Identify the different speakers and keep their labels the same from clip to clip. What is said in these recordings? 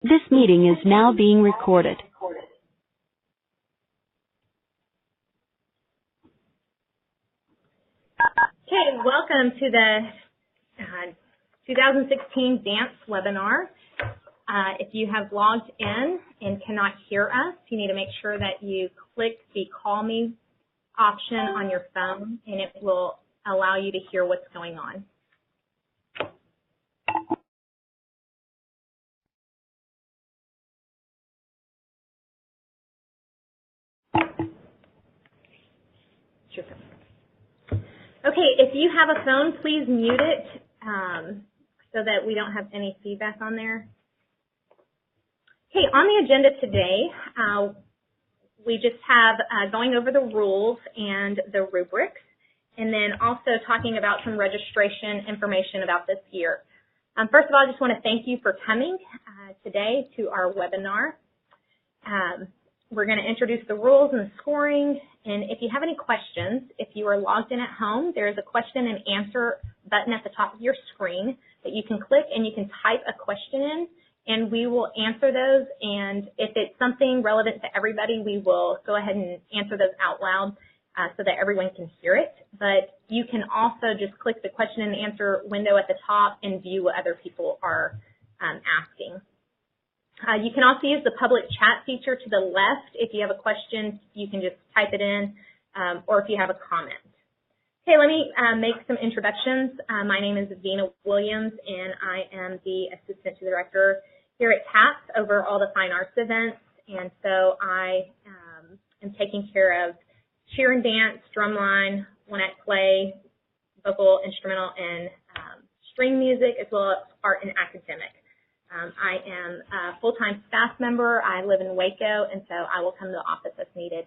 Speaker 1: This meeting is now being recorded.
Speaker 2: Okay, welcome to the 2016 dance webinar. If you have logged in and cannot hear us, you need to make sure that you click the Call Me option on your phone, and it will allow you to hear what's going on. Okay, if you have a phone, please mute it so that we don't have any feedback on there. Okay, on the agenda today, we just have going over the rules and the rubrics, and then also talking about some registration information about this year. First of all, I just want to thank you for coming today to our webinar. We're going to introduce the rules and the scoring, and if you have any questions, if you are logged in at home, there is a question and answer button at the top of your screen that you can click, and you can type a question in, and we will answer those, and if it's something relevant to everybody, we will go ahead and answer those out loud so that everyone can hear it. But you can also just click the question and answer window at the top and view what other people are asking. You can also use the public chat feature to the left. If you have a question, you can just type it in, or if you have a comment. Okay, let me make some introductions. My name is Vina Williams, and I am the Assistant to the Director here at TAPPS over all the fine arts events. And so I am taking care of cheer and dance, drumline, one-act play, vocal, instrumental, and string music, as well as art and academic. I am a full-time staff member. I live in Waco, and so I will come to the office as needed.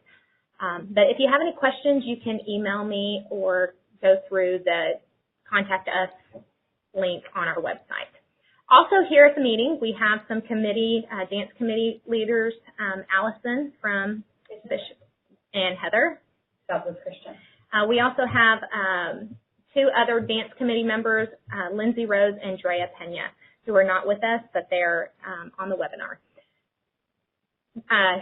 Speaker 2: But if you have any questions, you can email me or go through the Contact Us link on our website. Also here at the meeting, we have some committee, dance committee leaders, Allison from Bishop and Heather.
Speaker 3: Southwest Christian.
Speaker 2: We also have two other dance committee members, Lindsay Rose and Drea Pena, who are not with us, but they're on the webinar.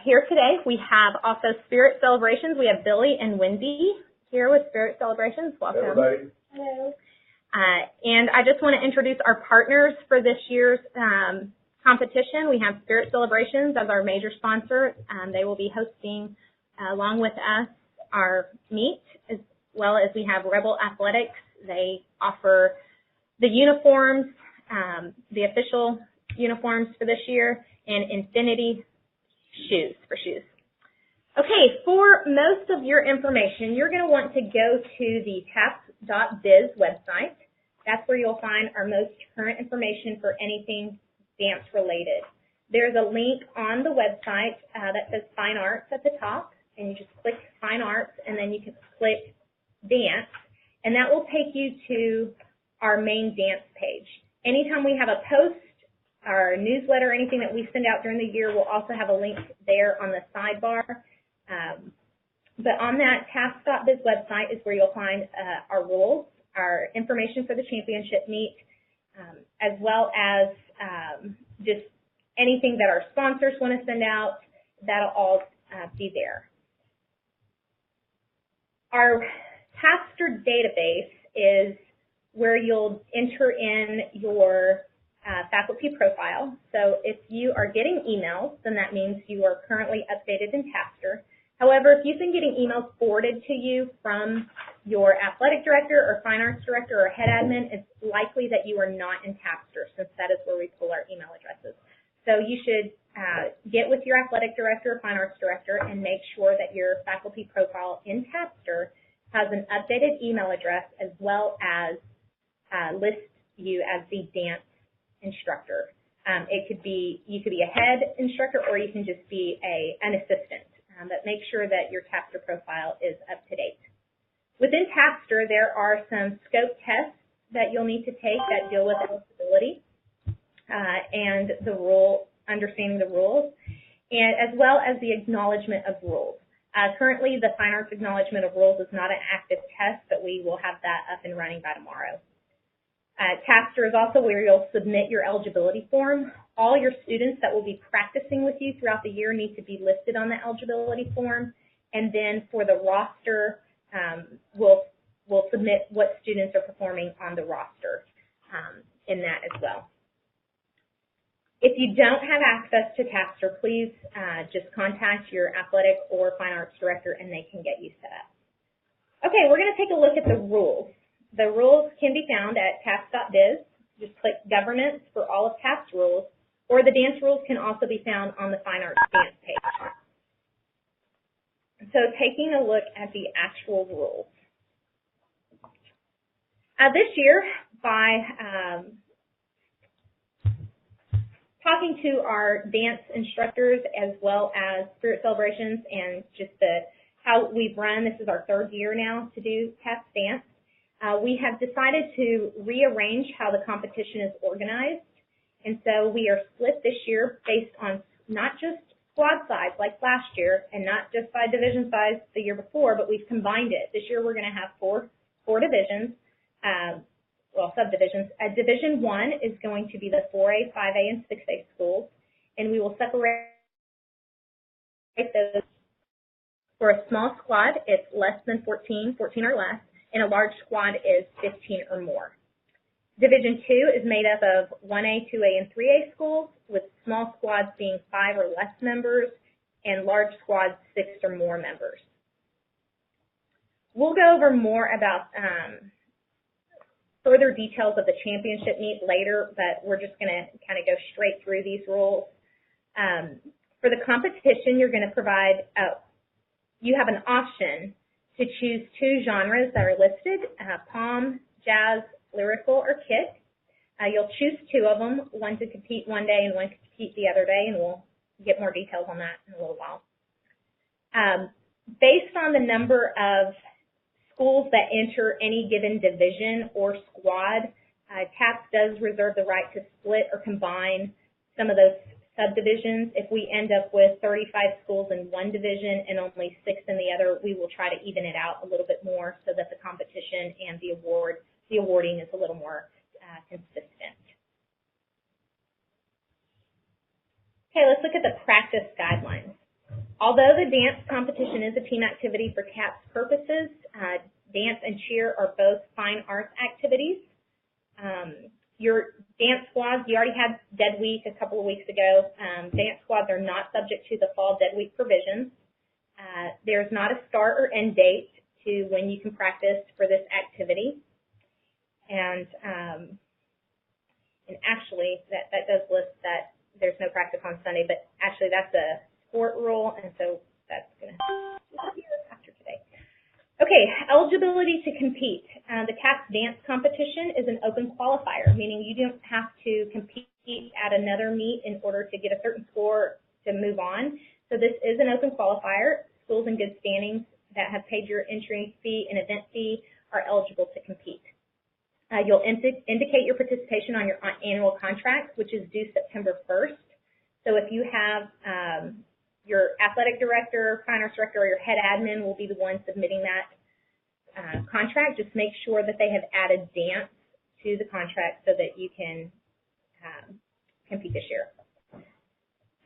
Speaker 2: Here today, we have also Spirit Celebrations. We have Billy and Wendy here with Spirit Celebrations. Welcome.
Speaker 4: Hey, everybody.
Speaker 2: Hello. And I just want to introduce our partners for this year's competition. We have Spirit Celebrations as our major sponsor. They will be hosting, along with us, our meet, as well as we have Rebel Athletics. They offer the uniforms, the official uniforms for this year, and Infinity shoes for shoes. Okay, for most of your information, you're going to want to go to the TAPPS.biz website. That's where you'll find our most current information for anything dance related. There's a link on the website that says Fine Arts at the top, and you just click Fine Arts, and then you can click Dance, and that will take you to our main dance page. Anytime we have a post, our newsletter, anything that we send out during the year, we'll also have a link there on the sidebar. But on that TAPPS.biz website is where you'll find our rules, our information for the championship meet, as well as just anything that our sponsors want to send out. That'll all be there. Our TAPPSter database is where you'll enter in your faculty profile. So if you are getting emails, then that means you are currently updated in TAPPSter. However, if you've been getting emails forwarded to you from your athletic director or fine arts director or head admin, it's likely that you are not in TAPPSter, since that is where we pull our email addresses. So you should get with your athletic director or fine arts director and make sure that your faculty profile in TAPPSter has an updated email address, as well as list you as the dance instructor. You could be a head instructor, or you can just be an assistant. But make sure that your TAPPSter profile is up to date. Within TAPPSter, there are some scope tests that you'll need to take that deal with eligibility and understanding the rules, and as well as the acknowledgement of rules. Currently, the Fine Arts Acknowledgement of Rules is not an active test, but we will have that up and running by tomorrow. TAPPS is also where you'll submit your eligibility form. All your students that will be practicing with you throughout the year need to be listed on the eligibility form. And then for the roster, we'll submit what students are performing on the roster in that as well. If you don't have access to TAPPS, please just contact your athletic or fine arts director and they can get you set up. Okay, we're going to take a look at the rules. The rules can be found at tapps.biz. Just click governance for all of TAPPS rules, or the dance rules can also be found on the fine arts dance page. So taking a look at the actual rules. This year, by talking to our dance instructors as well as Spirit Celebrations and just how we've run, this is our third year now to do TAPPS dance, we have decided to rearrange how the competition is organized. And so we are split this year based on not just squad size like last year and not just by division size the year before, but we've combined it. This year we're going to have four divisions. Subdivisions. Division 1 is going to be the 4A, 5A, and 6A schools, and we will separate those. For a small squad, it's less than 14 or less, and a large squad is 15 or more. Division 2 is made up of 1A, 2A, and 3A schools, with small squads being 5 or less members, and large squads 6 or more members. We'll go over more about further details of the championship meet later, but we're just going to kind of go straight through these rules. For the competition, you're going to provide, you have an option to choose 2 genres that are listed, pom, jazz, lyrical, or kick. You'll choose 2 of them, one to compete one day and one to compete the other day, and we'll get more details on that in a little while. Based on the number of schools that enter any given division or squad, TAPPS does reserve the right to split or combine some of those subdivisions. If we end up with 35 schools in one division and only 6 in the other, we will try to even it out a little bit more so that the competition and the awarding is a little more consistent. Okay, let's look at the practice guidelines. Although the dance competition is a team activity for TAPPS purposes, dance and cheer are both fine arts activities. Your dance squads, you already had Dead Week a couple of weeks ago. Dance squads are not subject to the fall Dead Week provisions. There's not a start or end date to when you can practice for this activity. And actually, that does list that there's no practice on Sunday, but actually that's a sport rule, and so that's going to disappear after today. Okay, eligibility to compete. The TAPPS dance competition is an open qualifier, meaning you don't have to compete at another meet in order to get a certain score to move on. So this is an open qualifier. Schools in good standings that have paid your entry fee and event fee are eligible to compete. You'll indicate your participation on your annual contract, which is due September 1st. So if you have your athletic director, fine arts director, or your head admin will be the one submitting that contract. Just make sure that they have added dance to the contract so that you can compete this year.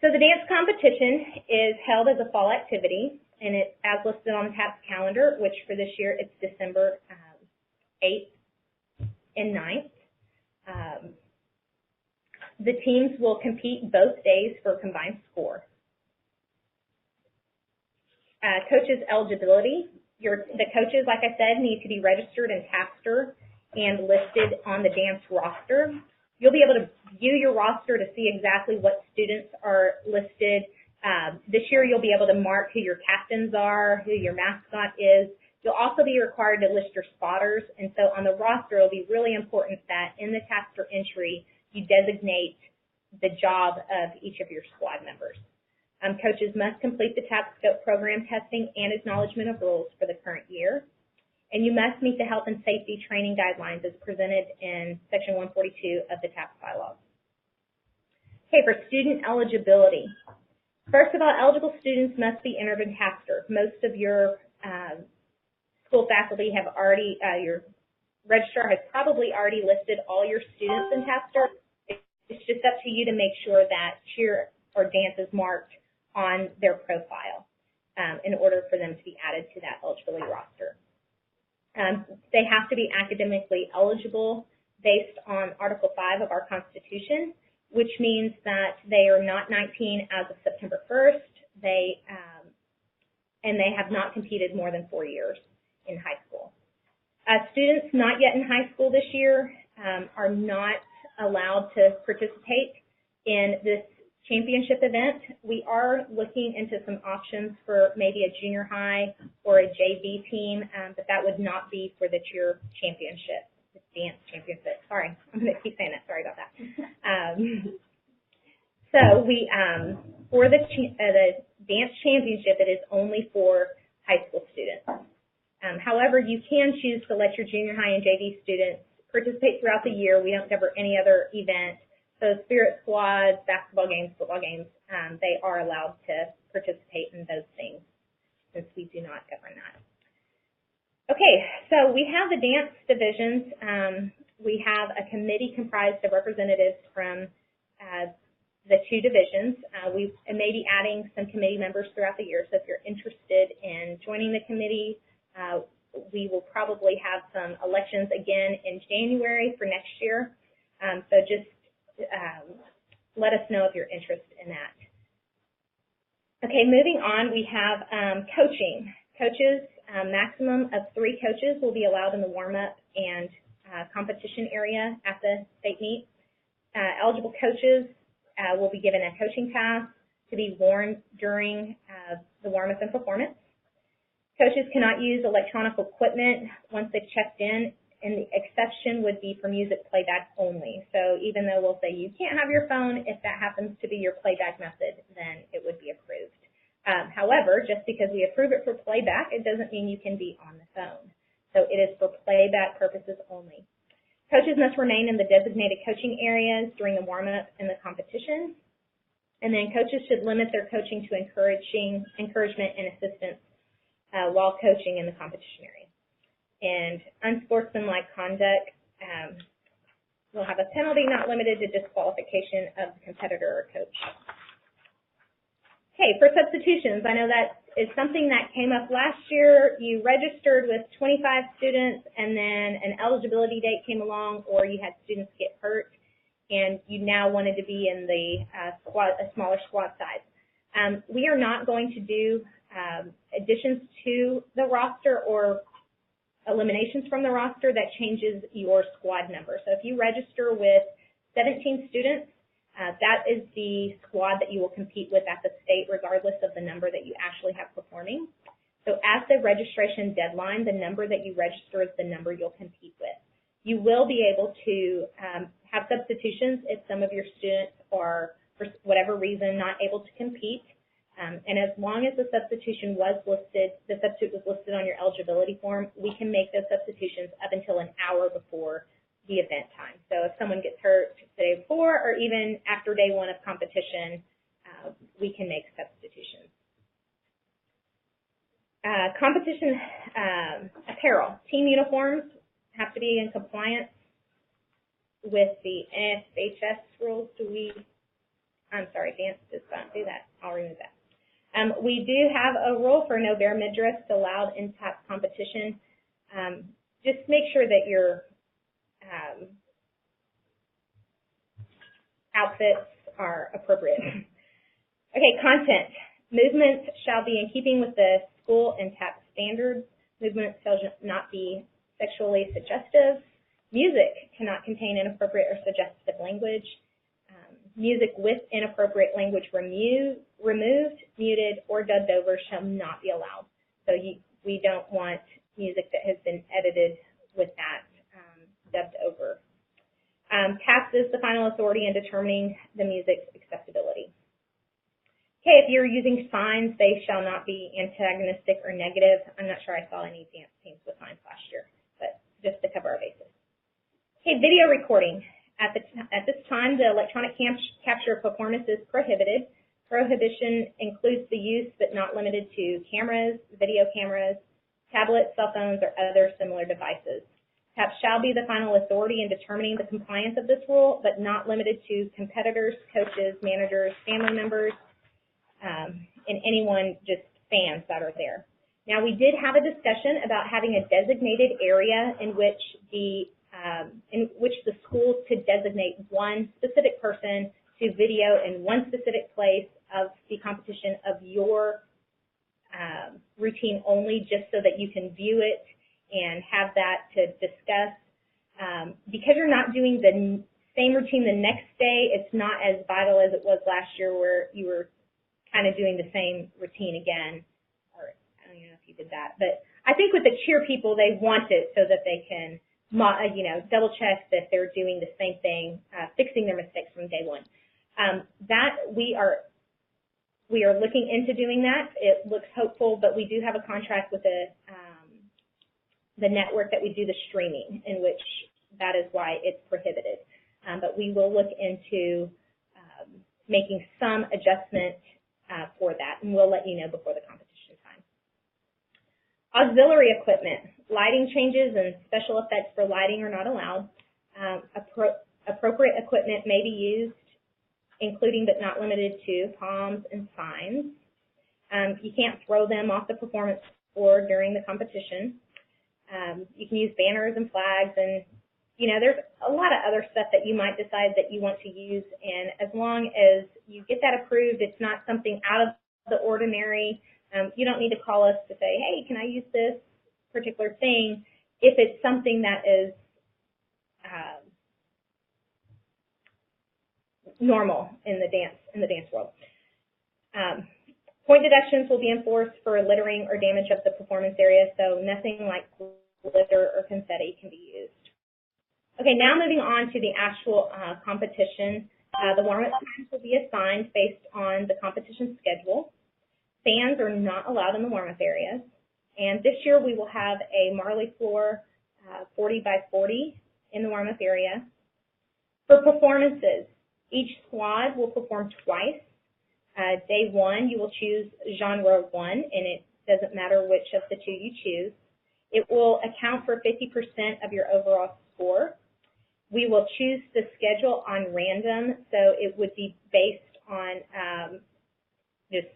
Speaker 2: So the dance competition is held as a fall activity, and it's as listed on the TAPPS calendar, which for this year it's December 8th and 9th. The teams will compete both days for a combined score. Coaches eligibility. The coaches, like I said, need to be registered in TAPPS and listed on the dance roster. You'll be able to view your roster to see exactly what students are listed. This year you'll be able to mark who your captains are, who your mascot is. You'll also be required to list your spotters, and so on the roster it will be really important that in the TAPPS entry you designate the job of each of your squad members. Coaches must complete the TAPPS scope program testing and acknowledgement of rules for the current year. And you must meet the health and safety training guidelines as presented in Section 142 of the TAPPS bylaws. Okay, for student eligibility. First of all, eligible students must be entered in TAPPS. Most of your school faculty have already, your registrar has probably already listed all your students in TAPPS. It's just up to you to make sure that cheer or dance is marked on their profile in order for them to be added to that eligibility roster. They have to be academically eligible based on Article 5 of our Constitution, which means that they are not 19 as of September 1st. And they have not competed more than 4 years in high school. Students not yet in high school this year are not allowed to participate in this championship event. We are looking into some options for maybe a junior high or a JV team, but that would not be for the cheer championship, the dance championship. Sorry, I'm going to keep saying that. Sorry about that. So we, for the dance championship, it is only for high school students. However, you can choose to let your junior high and JV students participate throughout the year. We don't cover any other event. So spirit squads, basketball games, football games, they are allowed to participate in those things since we do not govern that. Okay, so we have the dance divisions. We have a committee comprised of representatives from the two divisions. We may be adding some committee members throughout the year, so if you're interested in joining the committee, we will probably have some elections again in January for next year. So just let us know if you're interested in that. Okay, moving on, we have coaching. Coaches, maximum of 3 coaches will be allowed in the warm-up and competition area at the state meet. Eligible coaches will be given a coaching pass to be worn during the warm-up and performance. Coaches cannot use electronic equipment once they've checked in, and the exception would be for music playback only. So even though we'll say you can't have your phone, if that happens to be your playback method, then it would be approved. However, just because we approve it for playback, it doesn't mean you can be on the phone. So it is for playback purposes only. Coaches must remain in the designated coaching areas during the warm-up and the competition. And then coaches should limit their coaching to encouragement and assistance while coaching in the competition area. And unsportsmanlike conduct will have a penalty not limited to disqualification of the competitor or coach. Okay, for substitutions, I know that is something that came up last year. You registered with 25 students and then an eligibility date came along, or you had students get hurt and you now wanted to be in the a smaller squad size. We are not going to do additions to the roster or eliminations from the roster that changes your squad number. So if you register with 17 students, that is the squad that you will compete with at the state regardless of the number that you actually have performing. So at the registration deadline, the number that you register is the number you'll compete with. You will be able to have substitutions if some of your students are, for whatever reason, not able to compete. And as long as the substitution was listed, the substitute was listed on your eligibility form, we can make those substitutions up until an hour before the event time. So if someone gets hurt the day before or even after day 1 of competition, we can make substitutions. Competition apparel. Team uniforms have to be in compliance with the NSHS rules. I'm sorry, dance does not do that. I'll remove that. We do have a rule for no bare midriffs allowed in TAPPS competition. Just make sure that your outfits are appropriate. Okay, content. Movements shall be in keeping with the school and TAPPS standards. Movements shall not be sexually suggestive. Music cannot contain inappropriate or suggestive language. Music with inappropriate language removed, muted, or dubbed over shall not be allowed. So we don't want music that has been edited with that dubbed over. TAPPS is the final authority in determining the music's acceptability. Okay, if you're using signs, they shall not be antagonistic or negative. I'm not sure I saw any dance teams with signs last year, but just to cover our bases. Okay, video recording. At this time, the electronic capture of performance is prohibited. Prohibition includes the use, but not limited to, cameras, video cameras, tablets, cell phones, or other similar devices. TAPPS shall be the final authority in determining the compliance of this rule, but not limited to competitors, coaches, managers, family members, and anyone, just fans that are there. Now, we did have a discussion about having a designated area in which the schools could designate one specific person to video in one specific place of the competition of your routine only, just so that you can view it and have that to discuss. Because you're not doing the same routine the next day, it's not as vital as it was last year where you were kind of doing the same routine again. Or I don't even know if you did that. But I think with the cheer people, they want it so that they can, double check that they're doing the same thing, fixing their mistakes from day one. That we are looking into doing that. It looks hopeful, but we do have a contract with the network that we do the streaming, in which that is why it's prohibited. But we will look into making some adjustment for that, and we'll let you know before the competition time. Auxiliary equipment. Lighting changes and special effects for lighting are not allowed. Appropriate equipment may be used, including but not limited to palms and signs. You can't throw them off the performance board during the competition. You can use banners and flags, and there's a lot of other stuff that you might decide that you want to use, and as long as you get that approved, it's not something out of the ordinary. You don't need to call us to say, hey, can I use this particular thing? If it's something that is normal in the dance world. Point deductions will be enforced for littering or damage of the performance area, so nothing like glitter or confetti can be used. Okay, now moving on to the actual competition. The warm-up times will be assigned based on the competition schedule. Fans are not allowed in the warm-up areas. And this year we will have a Marley floor 40 by 40 in the warm-up area. For performances, each squad will perform twice. Day one, you will choose genre 1, and it doesn't matter which of the two you choose. It will account for 50% of your overall score. We will choose the schedule on random, so it would be based on just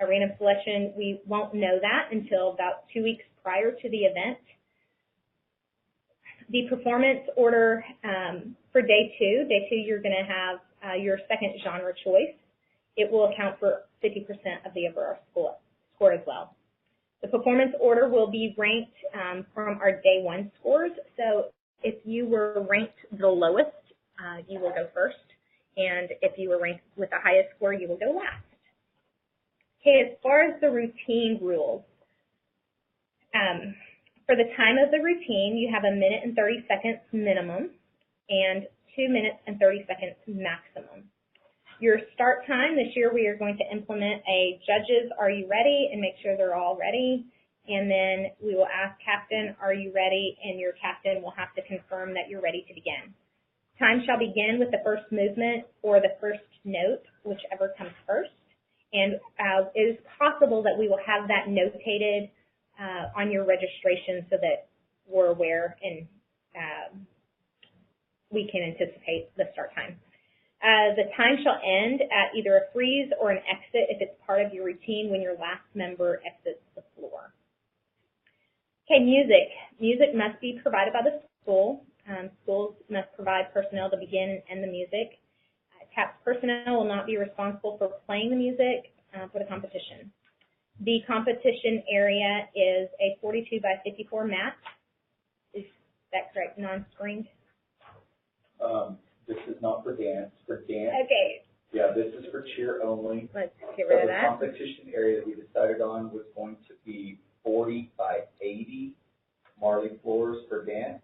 Speaker 2: a random selection. We won't know that until about 2 weeks prior to the event. The performance order for day two, you're going to have your second genre choice. It will account for 50% of the overall score as well. The performance order will be ranked from our day one scores. So if you were ranked the lowest, you will go first. And if you were ranked with the highest score, you will go last. Okay, as far as the routine rules, for the time of the routine, you have 1 minute and 30 seconds minimum and 2 minutes and 30 seconds maximum. Your start time, this year we are going to implement a judges, are you ready, and make sure they're all ready. And then we will ask captain, are you ready, and your captain will have to confirm that you're ready to begin. Time shall begin with the first movement or the first note, whichever comes first. And it is possible that we will have that notated on your registration so that we're aware and we can anticipate the start time. The time shall end at either a freeze or an exit if it's part of your routine when your last member exits the floor. Okay, music. Music must be provided by the school. Schools must provide personnel to begin and end the music. TAPPS personnel will not be responsible for playing the music for the competition. The competition area is a 42 by 54 mat. Is that correct? Non-screened?
Speaker 3: This is not for dance. For dance,
Speaker 2: okay.
Speaker 3: Yeah, this is for cheer only.
Speaker 2: Let's get rid of
Speaker 3: The
Speaker 2: that.
Speaker 3: competition area that we decided on was going to be 40 by 80 Marley floors for dance.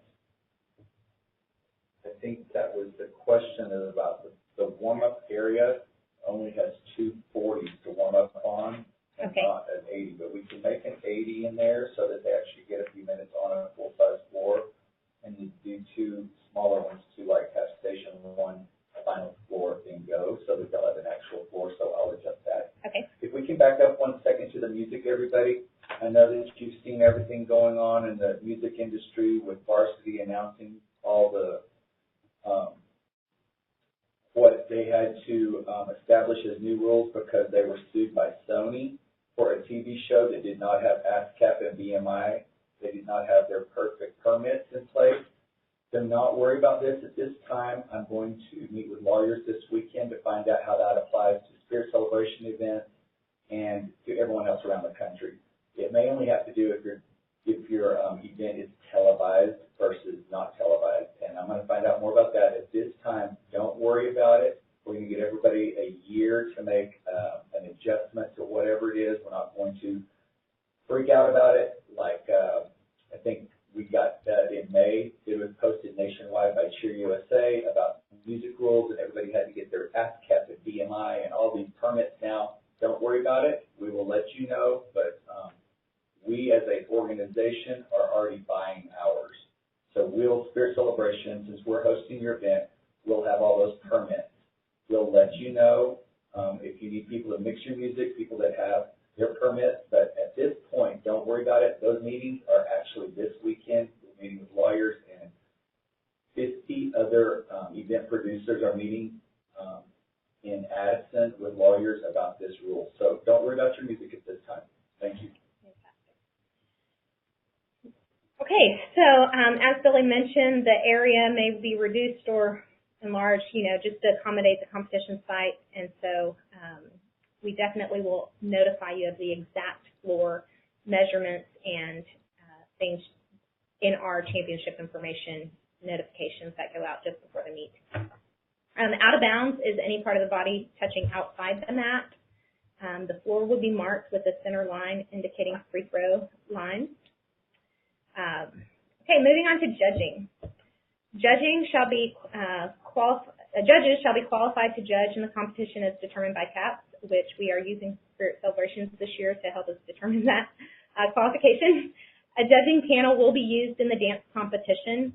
Speaker 3: I think that was the question about the warm-up area only has 2 40s to warm up on, and
Speaker 2: Okay.
Speaker 3: not an 80. But we can make an 80 in there so that they actually get a few minutes on a full-size floor, and you do 2 smaller ones to like have station 1 final floor thing go, so that they'll have an actual floor. So I'll adjust that.
Speaker 2: Okay.
Speaker 3: If we can back up 1 second to the music, everybody. I know that you've seen everything going on in the music industry with Varsity announcing all the what they had to establish as new rules because they were sued by Sony for a TV show that did not have ASCAP and BMI. They did not have their perfect permits in place. Do not worry about this at this time. I'm going to meet with lawyers this weekend to find out how that applies to Spirit Celebration events and to everyone else around the country. It may only have to do if your event is televised versus not televised, and I'm going to find out more about that. At this time, don't worry about it. We're going to give everybody a year to make an adjustment to whatever it is. We're not going to freak out about it. Like I think we got that in May. It was posted nationwide by Cheer USA about music rules, and everybody had to get their ASCAP and BMI and all these permits now. Don't worry about it. We will let you know, but we as an organization are already buying ours. So Spirit Celebration, since we're hosting your event, we'll have all those permits. We'll let you know if you need people to mix your music, people that have their permits, but at this point, don't worry about it. Those meetings are actually this weekend. We're meeting with lawyers, and 50 other event producers are meeting in Addison with lawyers about this rule. So don't worry about your music at this time. Thank you.
Speaker 2: Okay, so as Billy mentioned, the area may be reduced or enlarged, just to accommodate the competition site, and so we definitely will notify you of the exact floor measurements and things in our championship information notifications that go out just before the meet. Out of bounds is any part of the body touching outside the mat. The floor will be marked with a center line indicating free throw lines. Okay, moving on to judging. Judges shall be qualified to judge in the competition as determined by TAPPS, which we are using Spirit Celebrations this year to help us determine that qualification. A judging panel will be used in the dance competition.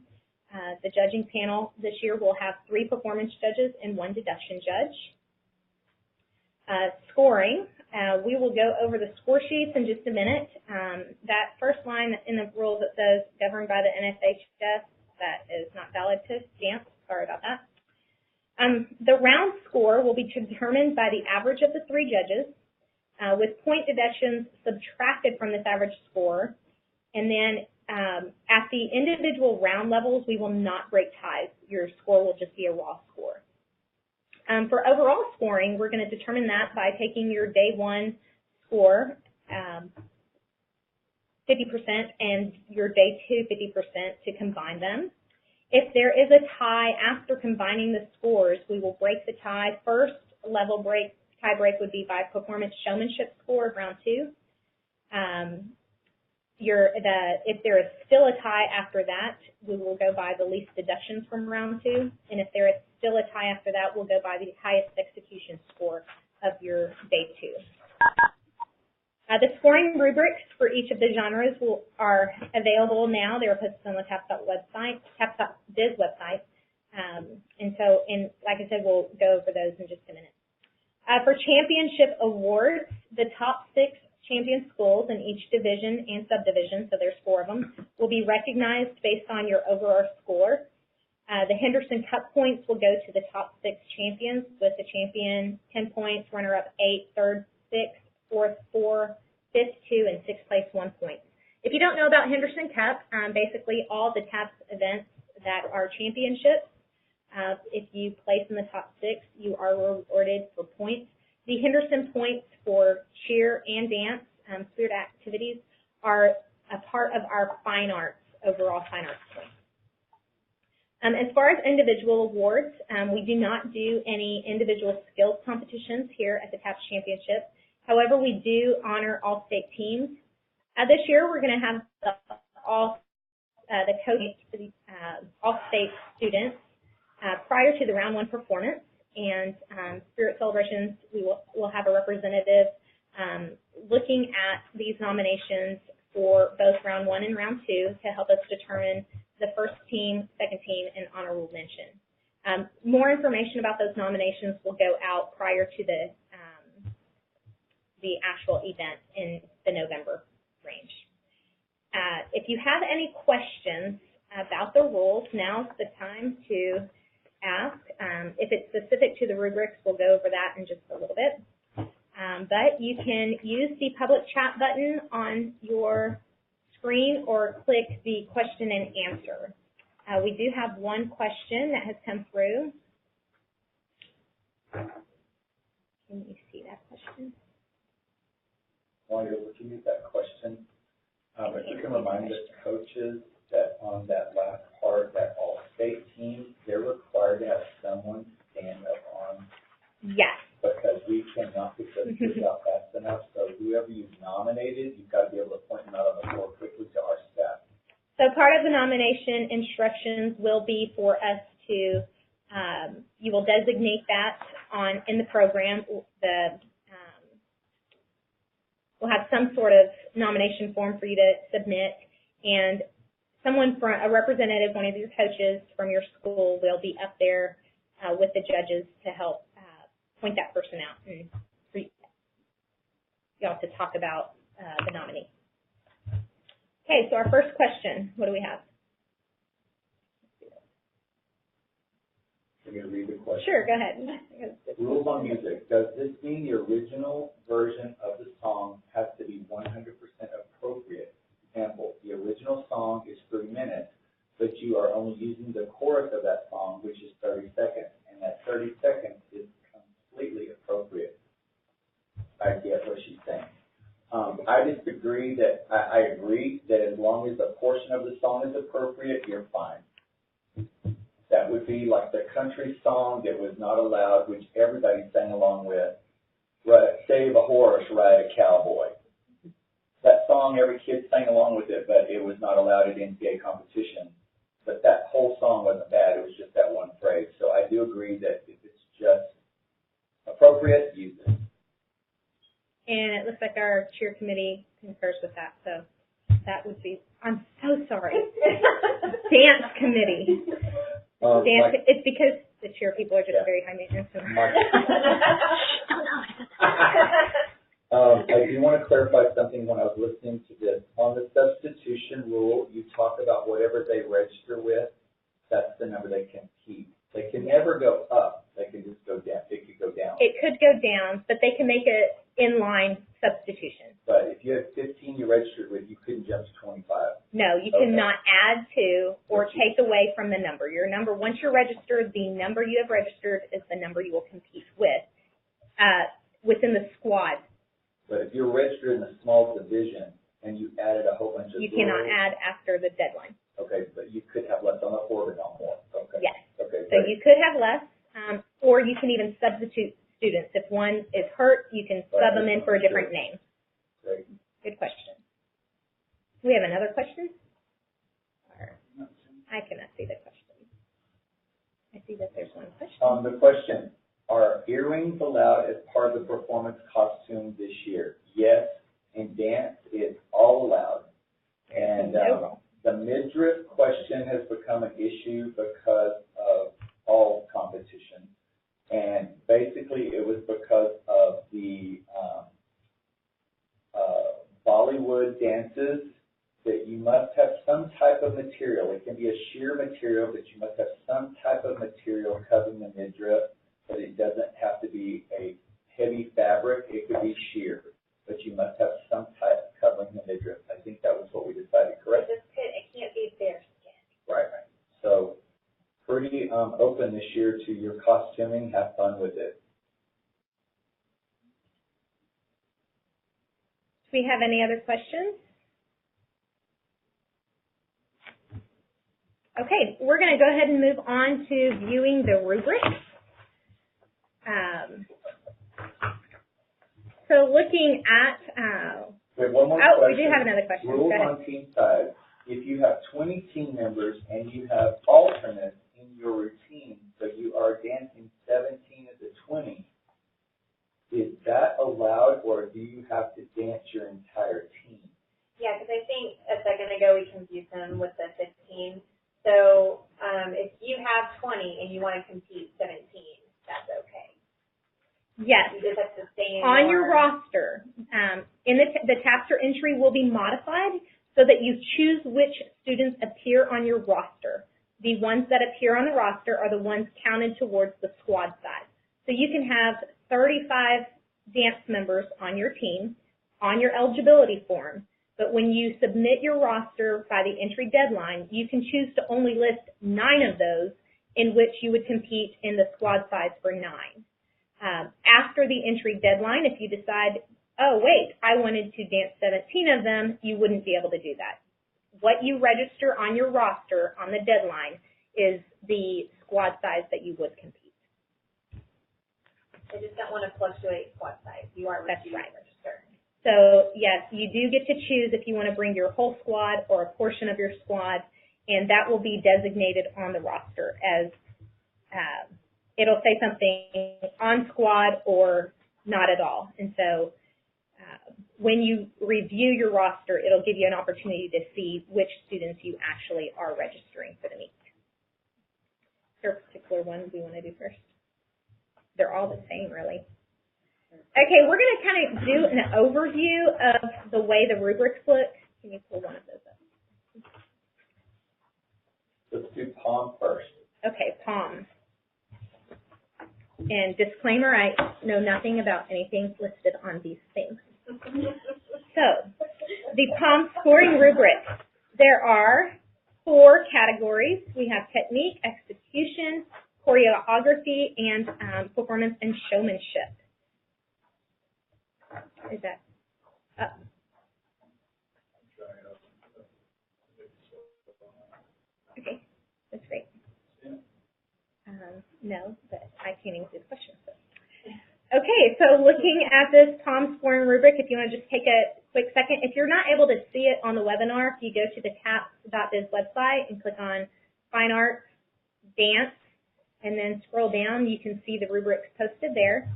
Speaker 2: The judging panel this year will have 3 performance judges and 1 deduction judge. Scoring. We will go over the score sheets in just a minute. That first line in the rules that says governed by the NSHS, that is not valid to dance. Sorry about that. The round score will be determined by the average of the 3 judges with point deductions subtracted from this average score. And then at the individual round levels, we will not break ties. Your score will just be a raw score. For overall scoring, we're going to determine that by taking your day 1 score, 50%, and your day 2, 50%, to combine them. If there is a tie after combining the scores, we will break the tie. First level tie break would be by performance showmanship score of round 2. If there is still a tie after that, we will go by the least deductions from round 2. And if there is still a tie after that, we'll go by the highest execution score of your day 2. The scoring rubrics for each of the genres are available now. They are posted on the TAPPS.biz website. And like I said, we'll go over those in just a minute. For championship awards, the top 6 champion schools in each division and subdivision, so there's 4 of them, will be recognized based on your overall score. The Henderson Cup points will go to the top 6 champions, with the champion 10 points, runner-up 8, third 6, fourth 4, fifth 2, and sixth place 1 point. If you don't know about Henderson Cup, basically all the TAPPS events that are championships, if you place in the top 6, you are rewarded for points. The Henderson points for cheer and dance, spirit activities, are a part of our fine arts, overall fine arts points. As far as individual awards, we do not do any individual skills competitions here at the TAPPS Championship. However, we do honor all state teams. This year, we're going to have all state students prior to the round 1 performance, and Spirit Celebrations, we'll have a representative looking at these nominations for both round 1 and round 2 to help us determine the first team, second team, and honorable mention. More information about those nominations will go out prior to the actual event in the November range. If you have any questions about the rules, now's the time to ask. If it's specific to the rubrics, we'll go over that in just a little bit. But you can use the public chat button on your screen or click the question and answer. We do have one question that has come through. Can you see that question?
Speaker 3: While you're looking at that question, if you can remind the coaches that on that last part, that all-state team, they're required to have someone stand up on.
Speaker 2: Yes.
Speaker 3: Because we cannot get those kids out fast enough. So whoever you've nominated, you've got to be able to point them out on the floor quickly to our staff.
Speaker 2: So part of the nomination instructions will be for us to, you will designate that in the program. We'll have some sort of nomination form for you to submit, and a representative, one of your coaches from your school, will be up there with the judges to help point that person out and for y'all to talk about the nominee. Okay, so our first question, what do we have?
Speaker 3: I'm going to read the question.
Speaker 2: Sure, go ahead.
Speaker 3: Rules on music. Does this mean the original version of the song has to be 100% appropriate? Example, the original song is 3 minutes, but you are only using the chorus of that song, which is 30 seconds, and that 30 seconds is completely appropriate. I get what she's saying. I disagree that, I agree that as long as a portion of the song is appropriate, you're fine. That would be like the country song that was not allowed, which everybody sang along with. Save a horse, ride a cowboy. That song, every kid sang along with it, but it was not allowed at NCAA competition. But that whole song wasn't bad, it was just that one phrase. So I do agree that if it's just appropriate, use it.
Speaker 2: And it looks like our cheer committee concurs with that, so that would be, I'm so sorry. Dance committee. It's because the cheer people are just very high maintenance.
Speaker 3: I do want to clarify something when I was listening to this. On the substitution rule, you talk about whatever they register with, that's the number they can keep. They can never go up. They can just go down. It could go down.
Speaker 2: It could go down, but they can make it inline substitution.
Speaker 3: But if you had 15 you registered with, you couldn't jump to 25.
Speaker 2: No, you cannot add to or take away from the number. Your number, once you're registered, the number you have registered is the number you will compete with within the squad.
Speaker 3: But if you're registered in a small division and you added a whole bunch of
Speaker 2: you cannot add after the deadline.
Speaker 3: Okay, but you could have less on the floor, but not more. Okay.
Speaker 2: Yes.
Speaker 3: Okay.
Speaker 2: So you could have less, or you can even substitute students. If one is hurt, you can sub them in for a different name.
Speaker 3: Great.
Speaker 2: Good question. Do we have another question? I cannot see the question. I see that there's one question.
Speaker 3: The question, are earrings allowed as part of the performance costume this year? Yes, in dance, it's all allowed. And the midriff question has become an issue because of all competition. And basically, it was because of the Bollywood dances that you must have some type of material. It can be a sheer material, but you must have some type of material covering the midriff. But it doesn't have to be a heavy fabric. It could be sheer, but you must have some type covering the midriff. I think that was what we decided, correct?
Speaker 2: It can't be bare skin.
Speaker 3: Right. So pretty open this year to your costuming. Have fun with it.
Speaker 2: Do we have any other questions? Okay, we're going to go ahead and move on to viewing the rubrics. So looking at,
Speaker 3: Wait, one more question.
Speaker 2: we do have another question.
Speaker 3: Rules on team size. If you have 20 team members and you have alternates in your routine, so you are dancing 17 of the 20, is that allowed, or do you have to dance your entire team?
Speaker 4: Yeah, because I think a second ago we confused them with the 15. So if you have 20 and you want to compete 17, that's okay.
Speaker 2: Yes.
Speaker 4: You just have to stay in
Speaker 2: on your roster. In the TAPPS entry will be modified, so that you choose which students appear on your roster. The ones that appear on the roster are the ones counted towards the squad size. So you can have 35 dance members on your team on your eligibility form, but when you submit your roster by the entry deadline, you can choose to only list 9 of those in which you would compete in the squad size for 9. After the entry deadline, if you decide, oh wait, I wanted to dance 17 of them, you wouldn't be able to do that. What you register on your roster on the deadline is the squad size that you would compete.
Speaker 4: I just don't want to fluctuate squad size. You are
Speaker 2: That's right.
Speaker 4: registered.
Speaker 2: So yes, you do get to choose if you want to bring your whole squad or a portion of your squad, and that will be designated on the roster as it'll say something on squad or not at all. And so when you review your roster, it'll give you an opportunity to see which students you actually are registering for the meet. Is there a particular one we want to do first? They're all the same, really. Okay, we're going to kind of do an overview of the way the rubrics look. Can you pull one of those up?
Speaker 3: Let's do POM first.
Speaker 2: Okay, POM. And disclaimer, I know nothing about anything listed on these things. So, the POM scoring rubric. There are 4 categories. We have technique, execution, choreography, and performance and showmanship. Is that up? Okay, that's great. No, but I can't even see the question. So. Okay, so looking at this POM scoring rubric, if you want to just take a quick second, if you're not able to see it on the webinar, if you go to the TAPPS.biz website and click on Fine Arts, Dance, and then scroll down, you can see the rubrics posted there.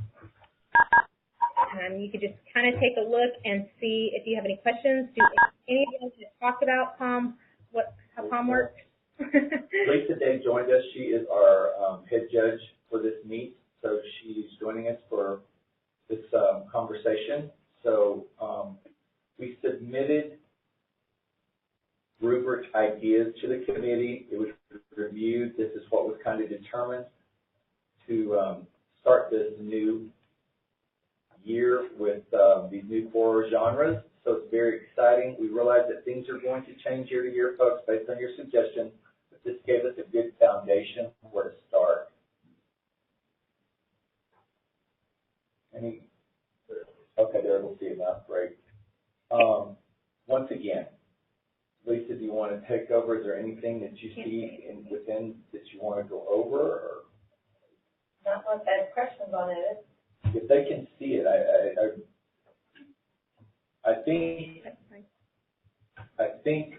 Speaker 2: You could just kind of take a look and see if you have any questions. Do any of you want to talk about POM, how POM works?
Speaker 3: Lisa Day joined us. She is our head judge for this meet, so she's joining us for this conversation. So we submitted rubric ideas to the committee. It was reviewed. This is what was kind of determined to start this new year with these new 4 genres. So it's very exciting. We realize that things are going to change year to year, folks, based on your suggestions. But this gave us a good foundation where to start. Okay, there, we'll see it now. Great. Once again, Lisa, do you want to take over? Is there anything that you see within that you want to go over? Or?
Speaker 4: Not unless I have questions on it.
Speaker 3: If they can see it, I think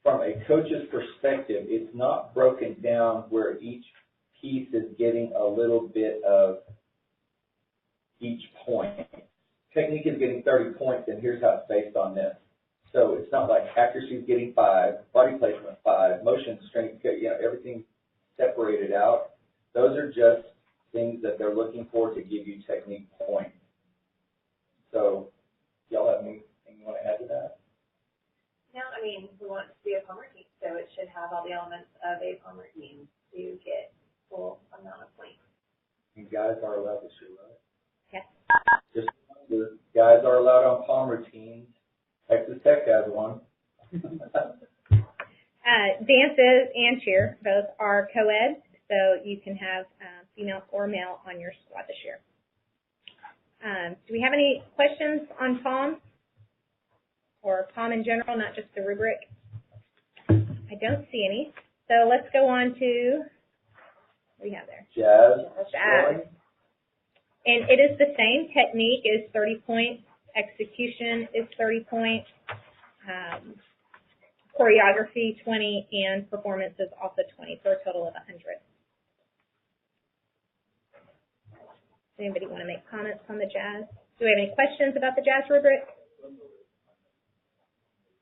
Speaker 3: from a coach's perspective, it's not broken down where each piece is getting a little bit of each point. Technique is getting 30 points, and here's how it's based on this. So it's not like accuracy is getting 5, body placement 5, motion, strength, everything separated out. Those are just things that they're looking for to give you technique points. So, y'all have anything you want to add to that?
Speaker 4: No, I mean, we want it to be a Palmer team, so it should have all the elements of a Palmer team to get full amount of points.
Speaker 3: And guys are allowed to shoot, right?
Speaker 2: Yes.
Speaker 3: Just remember, guys are allowed on Palmer teams. Texas Tech has one.
Speaker 2: Dances and cheer both are co-ed, so you can have female or male on your squad this year. Do we have any questions on POM or POM in general, not just the rubric? I don't see any. So let's go on to, what do you have there?
Speaker 3: Jazz.
Speaker 2: And it is the same. Technique is 30 points. Execution is 30 points. Choreography 20, and performance is also 20, for a total of 100. Does anybody want to make comments on the jazz? Do we have any questions about the jazz rubric?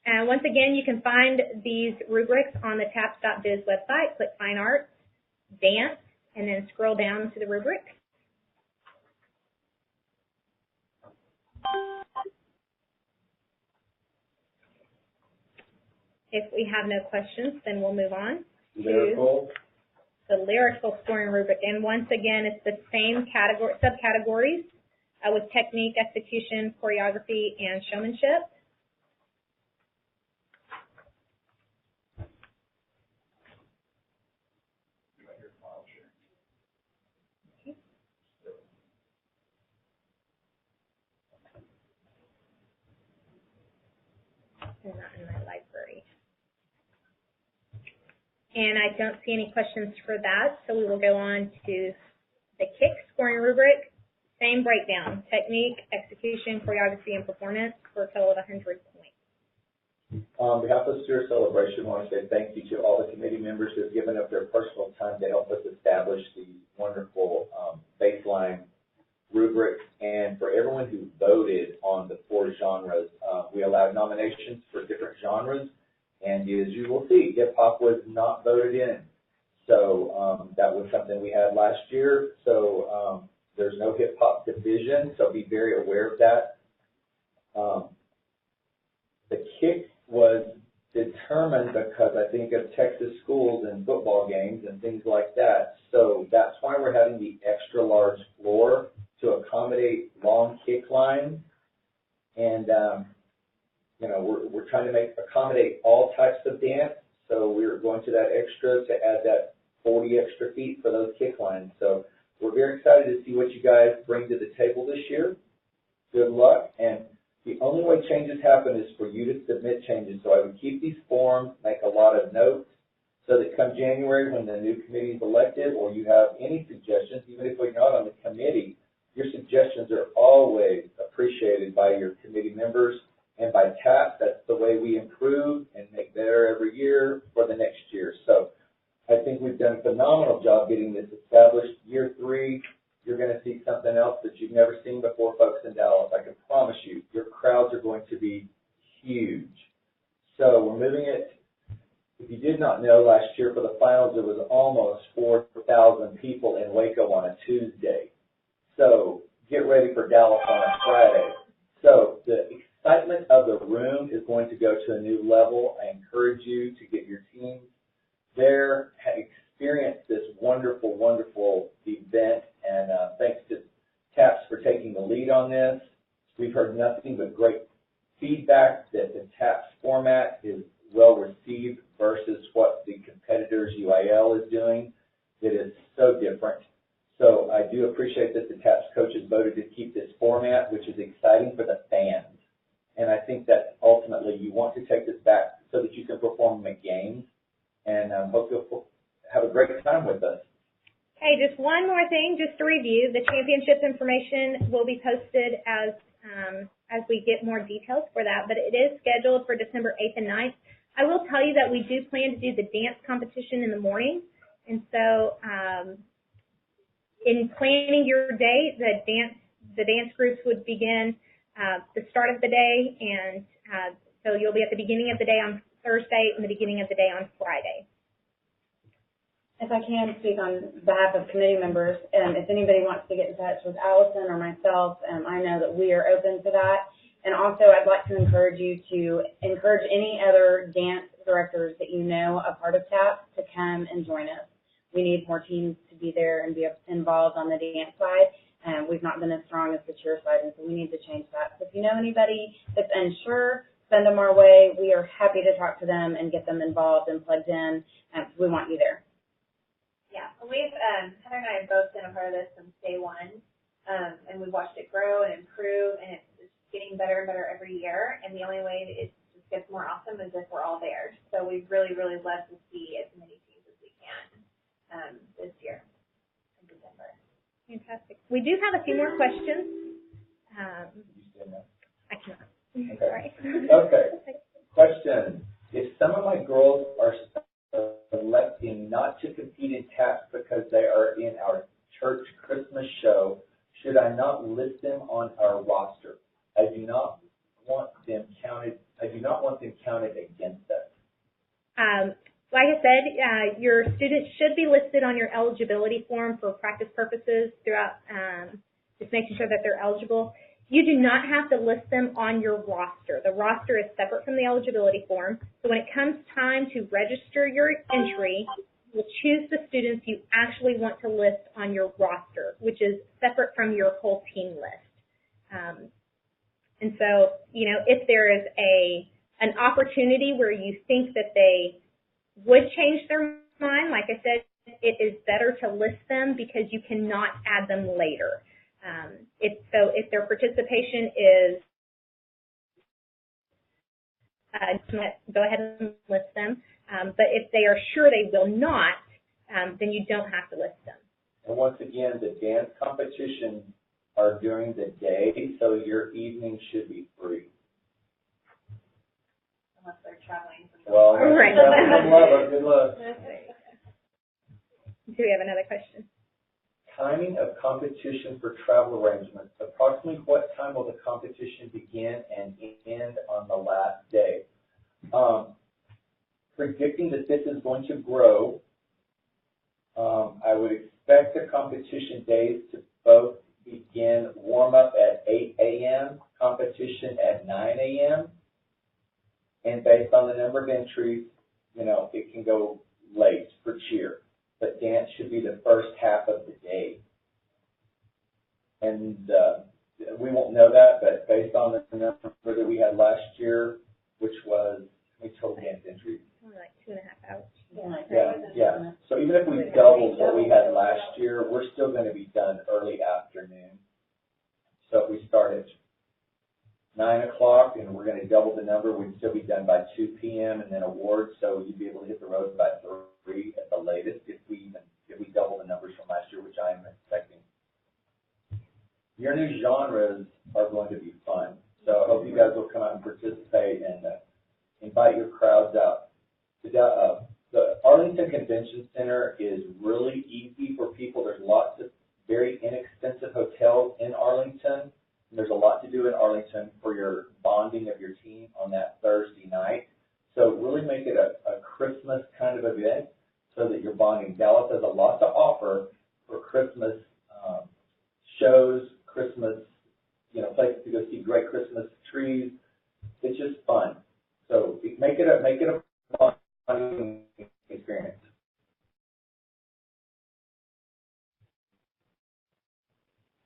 Speaker 2: And once again, you can find these rubrics on the TAPPS.biz website. Click Fine Arts, Dance, and then scroll down to the rubric. If we have no questions, then we'll move on
Speaker 3: Lyrical.
Speaker 2: to the lyrical scoring rubric. And once again, it's the same category, subcategories with technique, execution, choreography, and showmanship. They're not in my library. And I don't see any questions for that, so we will go on to the kick scoring rubric. Same breakdown, technique, execution, choreography, and performance for a total of 100 points.
Speaker 3: On behalf of Steer Celebration, I want to say thank you to all the committee members who have given up their personal time to help us establish the wonderful baseline rubric, and for everyone who voted on the 4 genres. We allowed nominations for different genres, and as you will see, hip-hop was not voted in. So that was something we had last year. So there's no hip-hop division, so be very aware of that. The kick was determined because I think of Texas schools and football games and things like that. So that's why we're having the extra large floor to accommodate long kick lines. And, you know, we're trying to accommodate all types of dance. So we're going to that extra to add that 40 extra feet for those kick lines. So we're very excited to see what you guys bring to the table this year. Good luck. And the only way changes happen is for you to submit changes. So I would keep these forms, make a lot of notes, so that come January when the new committee is elected, or you have any suggestions, even if we're not on the committee, your suggestions are always appreciated by your committee members and by TAPPS. That's the way we improve and make better every year for the next year. So I think we've done a phenomenal job getting this established. Year 3, you're going to see something else that you've never seen before, folks in Dallas. I can promise you, your crowds are going to be huge. So we're moving it. If you did not know, last year for the finals, there was almost 4,000 people in Waco on a Tuesday. So get ready for Dallas on a Friday. So the excitement of the room is going to go to a new level. I encourage you to get your teams there, experience this wonderful, wonderful event. And thanks to TAPPS for taking the lead on this. We've heard nothing but great feedback that the TAPPS format is well received versus what the competitors UIL is doing. It is so different. So I do appreciate that the TAPPS coaches voted to keep this format, which is exciting for the fans. And I think that ultimately you want to take this back so that you can perform in games. And hope you'll have a great time with us.
Speaker 2: Okay, just one more thing, just to review. The championship information will be posted as we get more details for that, but it is scheduled for December 8th and 9th. I will tell you that we do plan to do the dance competition in the morning, and so in planning your day, the dance groups would begin the start of the day, and so you'll be at the beginning of the day on Thursday and the beginning of the day on Friday.
Speaker 5: If I can speak on behalf of committee members, if anybody wants to get in touch with Allison or myself, I know that we are open to that. And also, I'd like to encourage you to encourage any other dance directors that you know a part of TAPPS to come and join us. We need more teams to be there and be involved on the dance side. We've not been as strong as the cheer side, and so we need to change that. So if you know anybody that's unsure, send them our way. We are happy to talk to them and get them involved and plugged in. We want you there.
Speaker 4: Yeah, we've, Heather and I have both been a part of this since day one, and we've watched it grow and improve, and it's getting better and better every year, and the only way it just gets more awesome is if we're all there. So we've really, really loved to see as many teams as we can this year in December.
Speaker 2: Fantastic. We do have a few more questions. I cannot.
Speaker 3: Okay.
Speaker 2: Sorry.
Speaker 3: Okay. Question. If some of my girls are electing not to compete in TAPPS because they are in our church Christmas show, should I not list them on our roster? I do not want them counted against us.
Speaker 2: Like I said, your students should be listed on your eligibility form for practice purposes throughout, just making sure that they're eligible. You do not have to list them on your roster. The roster is separate from the eligibility form. So when it comes time to register your entry, you'll choose the students you actually want to list on your roster, which is separate from your whole team list. And so, you know, if there is an opportunity where you think that they would change their mind, like I said, it is better to list them because you cannot add them later. If their participation is, go ahead and list them. But if they are sure they will not, then you don't have to list them.
Speaker 3: And once again, the dance competitions are during the day, so your evening should be free.
Speaker 4: Unless they're traveling.
Speaker 3: Well,
Speaker 2: Right.
Speaker 3: Good luck.
Speaker 2: Do we have another question?
Speaker 3: Timing of competition for travel arrangements. Approximately what time will the competition begin and end on the last day? Predicting that this is going to grow, I would expect the competition days to both begin warm-up at 8 a.m., competition at 9 a.m., and based on the number of entries, you know, it can go late for cheer. But dance should be the first half of the day. And we won't know that, but based on the number that we had last year, which was, we total dance entries.
Speaker 2: Only like 2.5 hours.
Speaker 3: Yeah. So even if we doubled what we had last year, we're still going to be done early afternoon. So if we start at 9 o'clock and we're going to double the number, we'd still be done by 2 p.m. and then awards. So you'd be able to hit the road by 3 at the latest if we double the numbers from last year, which I am expecting. Your new genres are going to be fun. So I hope you guys will come out and participate and invite your crowds out. The Arlington Convention Center is really easy for people. There's lots of very inexpensive hotels in Arlington. And there's a lot to do in Arlington for your bonding of your team on that Thursday night. So really make it a Christmas kind of event so that you're bonding. Dallas has a lot to offer for Christmas shows, Christmas, you know, places to go see great Christmas trees. It's just fun. So make it a fun experience.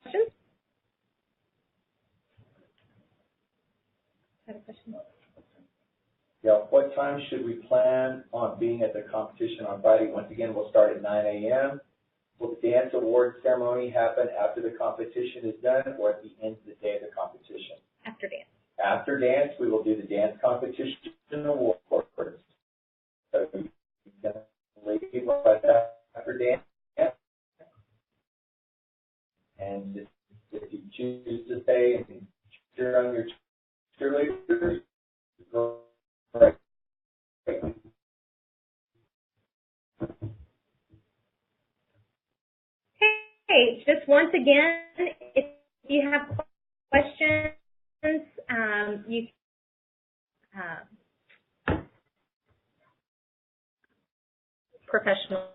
Speaker 2: Questions? I have a question.
Speaker 3: Yeah, what time should we plan on being at the competition on Friday? Once again, we'll start at 9 a.m. Will the dance award ceremony happen after the competition is done or at the end of the day of the competition?
Speaker 2: After dance.
Speaker 3: After dance, we will do the dance competition awards. So you can leave right after dance. And if you choose to stay and cheer on your cheerleaders, great.
Speaker 2: Hey, just once again, if you have questions, you professional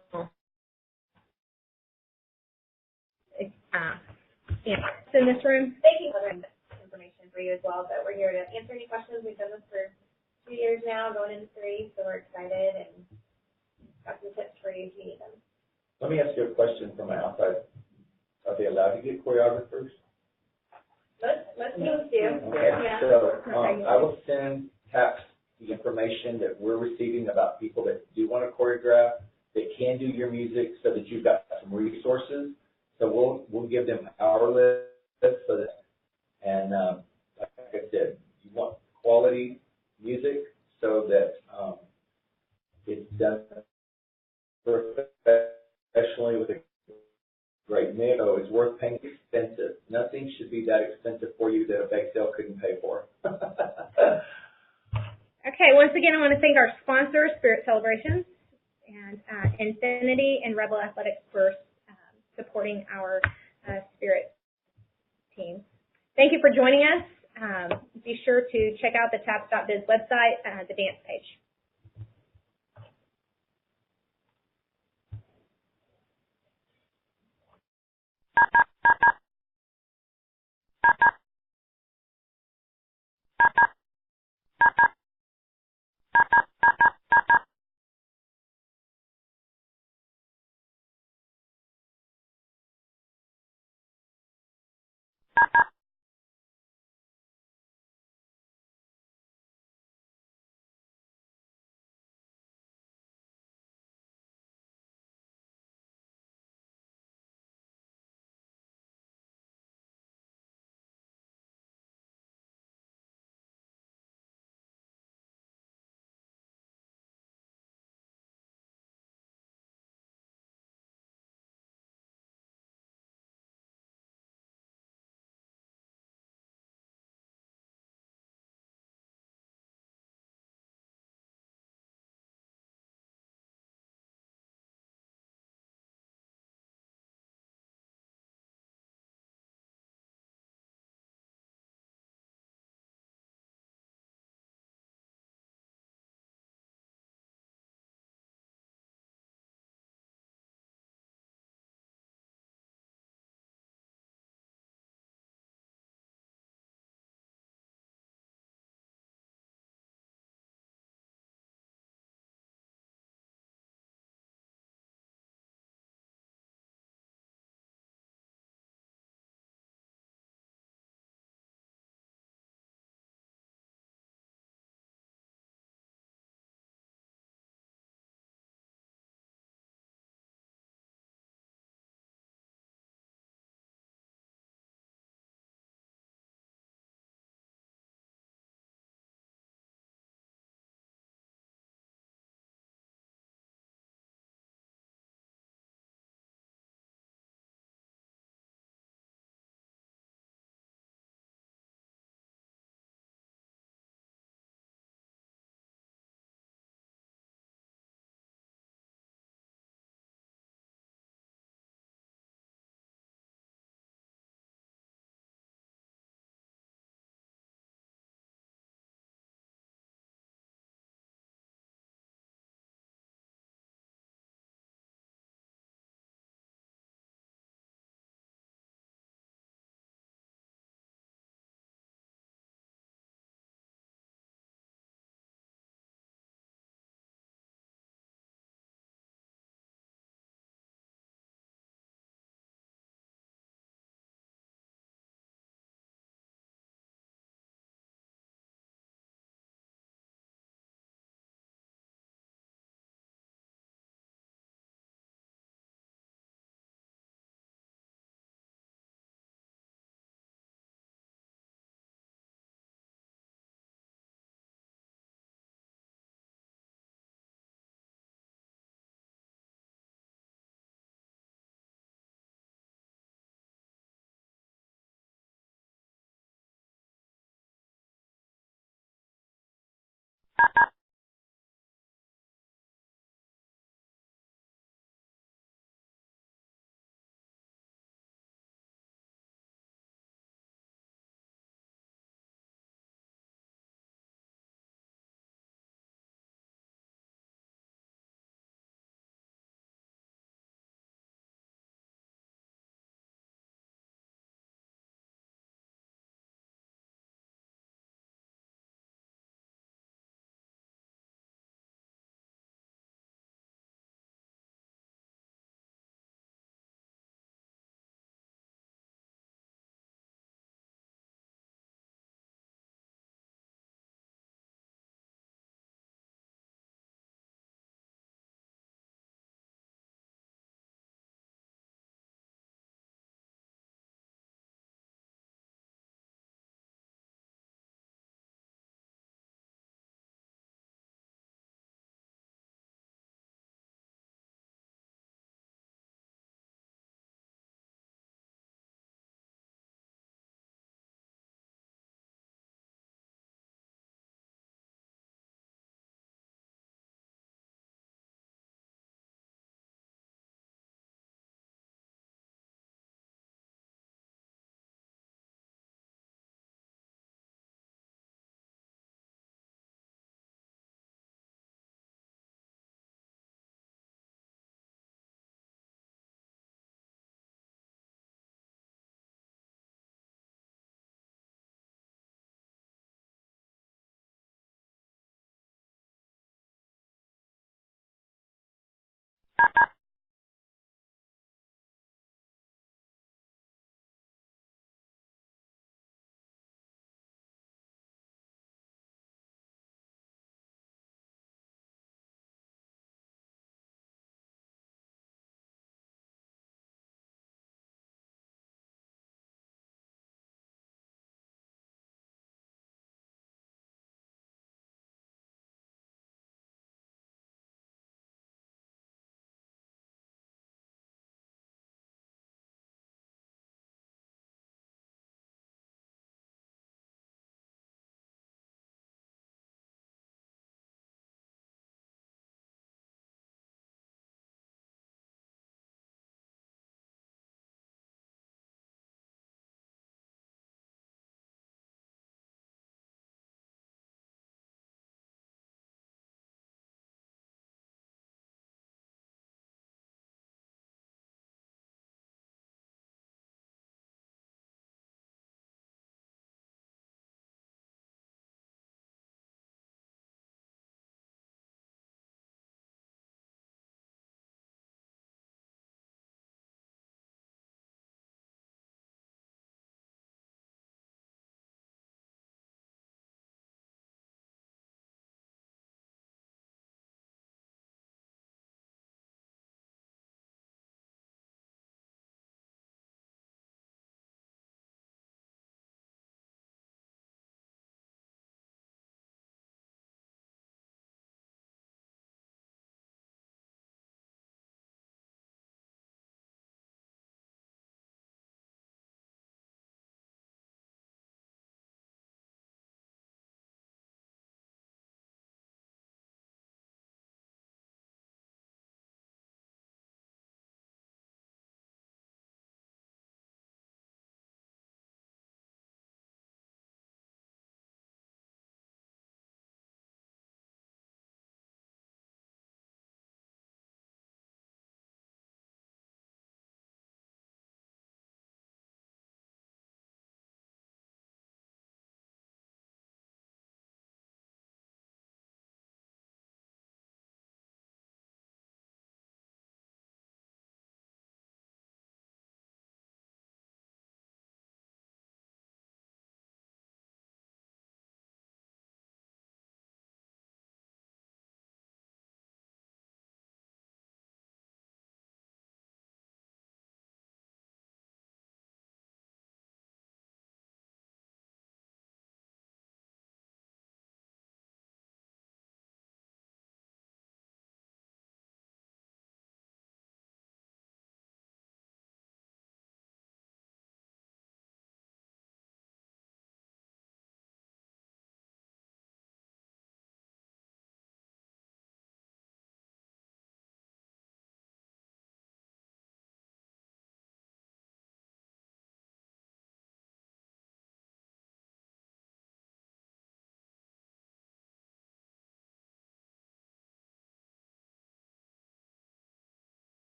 Speaker 2: in this room.
Speaker 4: Thank you for the information for you as well, but we're here to answer any questions. We've done this for 2 years now, going into 3, so we're excited and got some tips for you if you need them.
Speaker 3: Let me ask you a question from my outside. Are they allowed to get choreographers?
Speaker 4: Most teams do.
Speaker 3: Okay,
Speaker 4: Yeah.
Speaker 3: so I will send TAPPS the information that we're receiving about people that do want to choreograph, that can do your music, so that you've got some resources. So we'll give them our list so that, and like I said, you want quality music so that it's done professionally with a great mix. So it's worth paying expensive. Nothing should be that expensive for you that a bake sale couldn't pay for.
Speaker 2: Okay, once again, I want to thank our sponsors, Spirit Celebrations, and Infinity and Rebel Athletics for supporting our Spirit team. Thank you for joining us. Be sure to check out the TAPPS.biz website, the dance page.